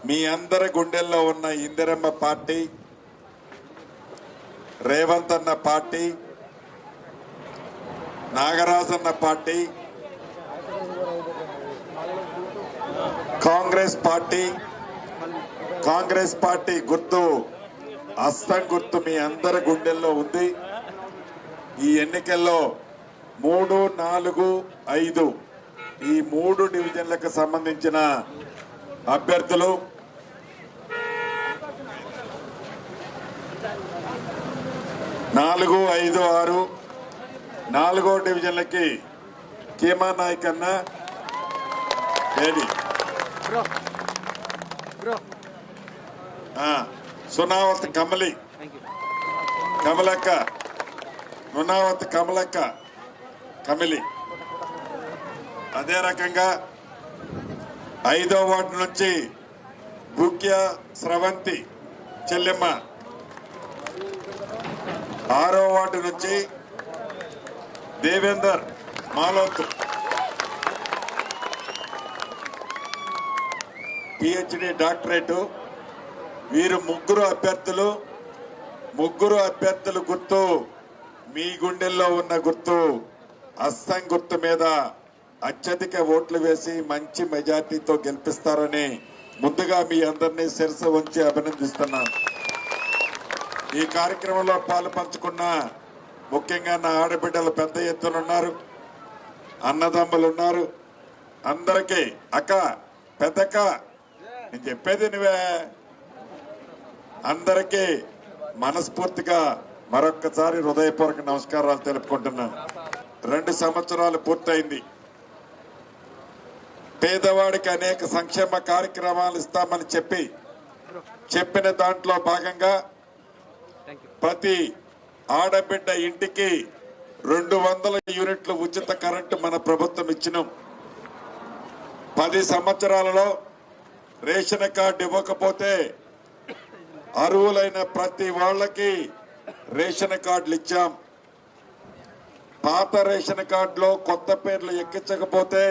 మీ అందరి గుండెల్లో ఉన్న ఇందిరమ్మ పార్టీ, రేవంత్ అన్న పార్టీ, నాగరాజన్న పార్టీ, కాంగ్రెస్ పార్టీ గుర్తు హస్తం గుర్తు మీ అందరి గుండెల్లో ఉంది. ఈ ఎన్నికల్లో 3, 4, 5 ఈ 3 డివిజన్లకు సంబంధించిన అభ్యర్థులు నాలుగు, 5, 6 4వ డివిజన్లకి కీమా నాయక్ అన్న ఏది సునావత్ కమలక్క నునావత్ కమలక్క కమిలి. అదే రకంగా 5వ వార్డు నుంచి గుక్య స్రవంతి చెల్లెమ్మ, 6వ వార్డు నుంచి దేవేందర్ మాలోత్ పిహెచ్డి డాక్టరేటు. వీరు ముగ్గురు అభ్యర్థులు గుర్తు మీ గుండెల్లో ఉన్న గుర్తు హస్తం గుర్తు మీద అత్యధిక ఓట్లు వేసి మంచి మెజార్టీతో గెలిపిస్తారని ముందుగా మీ అందరినీ శిరస్సు ఉంచి అభినందిస్తున్నాను. ఈ కార్యక్రమంలో పాలు పంచుకున్న ముఖ్యంగా నా ఆడబిడ్డలు పెద్ద ఎత్తున ఉన్నారు, అన్నదమ్ములు ఉన్నారు. అందరికీ అక్క పెద్దక్క నేను చెప్పేది నువ్వే. అందరికీ మనస్ఫూర్తిగా మరొక్కసారి హృదయపూర్వక నమస్కారాలు తెలుపుకుంటున్నాను. 2 సంవత్సరాలు పూర్తయింది. పేదవాడికి అనేక సంక్షేమ కార్యక్రమాలు ఇస్తామని చెప్పిన దాంట్లో భాగంగా ప్రతి ఆడబిడ్డ ఇంటికి 200 యూనిట్లు ఉచిత కరెంటు మన ప్రభుత్వం ఇచ్చినాం. 10 సంవత్సరాలలో రేషన్ కార్డు ఇవ్వకపోతే అర్హులైన ప్రతి వాళ్ళకి రేషన్ కార్డులు ఇచ్చాం. పాత రేషన్ కార్డులో కొత్త పేర్లు ఎక్కించకపోతే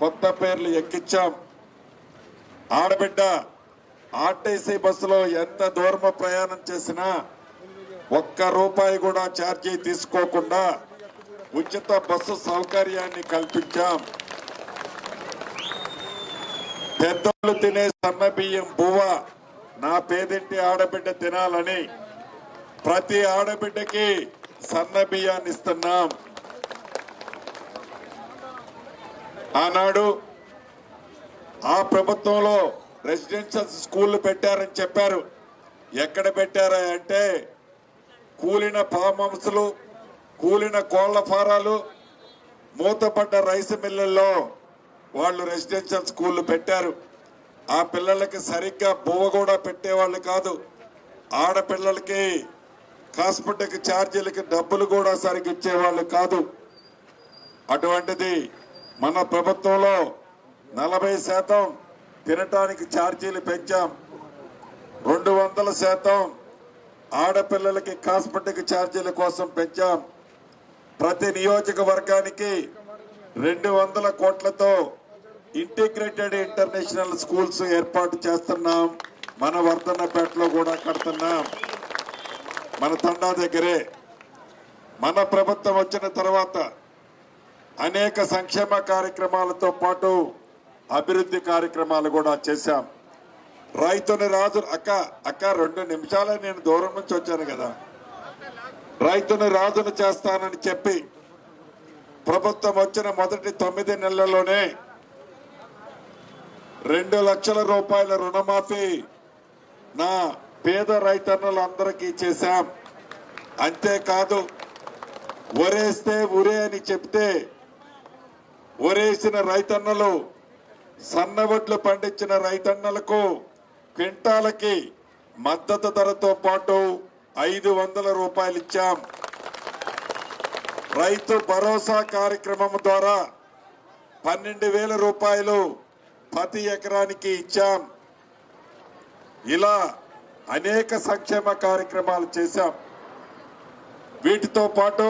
కొత్త పేర్లు ఎక్కించాం. ఆడబిడ్డ ఆర్టీసీ బస్సులో ఎంత దూరం ప్రయాణం చేసినా ₹1 కూడా ఛార్జీ తీసుకోకుండా ఉచిత బస్సు సౌకర్యాన్ని కల్పించాం. పెద్దలు తినే సన్న బియ్యం బువ్వ నా పేదింటి ఆడబిడ్డ తినాలని ప్రతి ఆడబిడ్డకి సన్న బియ్యాన్ని ఇస్తున్నాం. ఆనాడు ఆ ప్రభుత్వంలో రెసిడెన్షియల్ స్కూళ్లు పెట్టారని చెప్పారు. ఎక్కడ పెట్టారా అంటే కూలిన ఫామ్ హౌస్లు, కూలిన కోళ్ల ఫారాలు, మూతపడ్డ రైస్ మిల్లుల్లో వాళ్ళు రెసిడెన్షియల్ స్కూళ్లు పెట్టారు. ఆ పిల్లలకి సరిగ్గా బువ్వ కూడా పెట్టేవాళ్ళు కాదు. ఆడపిల్లలకి కాస్మెటిక్ ఛార్జీలకి డబ్బులు కూడా సరిగ్గా ఇచ్చేవాళ్ళు కాదు. అటువంటిది మన ప్రభుత్వంలో 40% తినటానికి ఛార్జీలు పెంచాం. 200% ఆడపిల్లలకి కాస్మెటిక్ ఛార్జీల కోసం పెంచాం. ప్రతి నియోజకవర్గానికి 200 కోట్లతో ఇంటిగ్రేటెడ్ ఇంటర్నేషనల్ స్కూల్స్ ఏర్పాటు చేస్తున్నాం. మన వర్ధన్నపేటలో కూడా కడుతున్నాం. మన తండా దగ్గరే. మన ప్రభుత్వం వచ్చిన తర్వాత అనేక సంక్షేమ కార్యక్రమాలతో పాటు అభివృద్ధి కార్యక్రమాలు కూడా చేశాం. రైతుని రాజు అక్క 2 నిమిషాలే నేను దూరం నుంచి వచ్చాను కదా. రైతుని రాజును చేస్తానని చెప్పి ప్రభుత్వం వచ్చిన మొదటి 9 నెలల్లోనే 2 లక్షల రూపాయల రుణమాఫీ నా పేద రైతన్నులందరికీ చేశాం. అంతేకాదు ఒరేస్తే ఉరే అని చెప్తే ఒరేసిన రైతన్నలు, సన్నవడ్లు పండించిన రైతన్నలకు క్వింటాలకి మద్దతు ధరతో పాటు 500 రూపాయలు ఇచ్చాం. రైతు భరోసా కార్యక్రమం ద్వారా 12,000 రూపాయలు ప్రతి ఎకరానికి ఇచ్చాం. ఇలా అనేక సంక్షేమ కార్యక్రమాలు చేశాం. వీటితో పాటు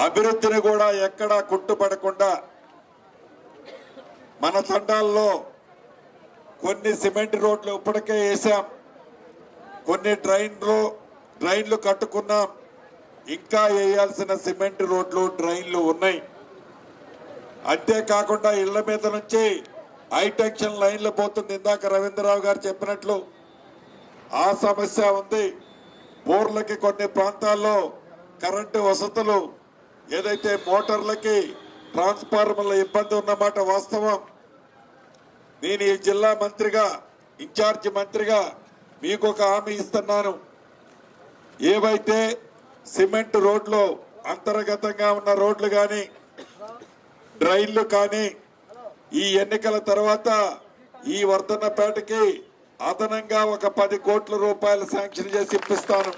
అభివృద్ధిని కూడా ఎక్కడా కుంటుపడకుండా మన తండాల్లో కొన్ని సిమెంట్ రోడ్లు ఇప్పటికే వేసాం, కొన్ని డ్రైన్లు కట్టుకున్నాం, ఇంకా వేయాల్సిన సిమెంట్ రోడ్లు డ్రైన్లు ఉన్నాయి. అంతేకాకుండా ఇళ్ల మీద నుంచి హైటెన్షన్ లైన్లు పోతుంది. ఇందాక రవీంద్రరావు గారు చెప్పినట్లు ఆ సమస్య ఉంది. బోర్లకి కొన్ని ప్రాంతాల్లో కరెంటు వసతులు ఏదైతే మోటార్లకి ట్రాన్స్ఫార్మర్ల ఇబ్బంది ఉన్నమాట వాస్తవం. నేను ఈ జిల్లా మంత్రిగా, ఇన్ఛార్జి మంత్రిగా మీకు ఒక హామీ ఇస్తున్నాను. ఏవైతే సిమెంట్ రోడ్లు అంతర్గతంగా ఉన్న రోడ్లు కానీ డ్రైన్లు కానీ ఈ ఎన్నికల తర్వాత ఈ వర్ధన్నపేటకి అదనంగా ఒక 10 కోట్ల రూపాయలు శాంక్షన్ చేసి ఇప్పిస్తాను.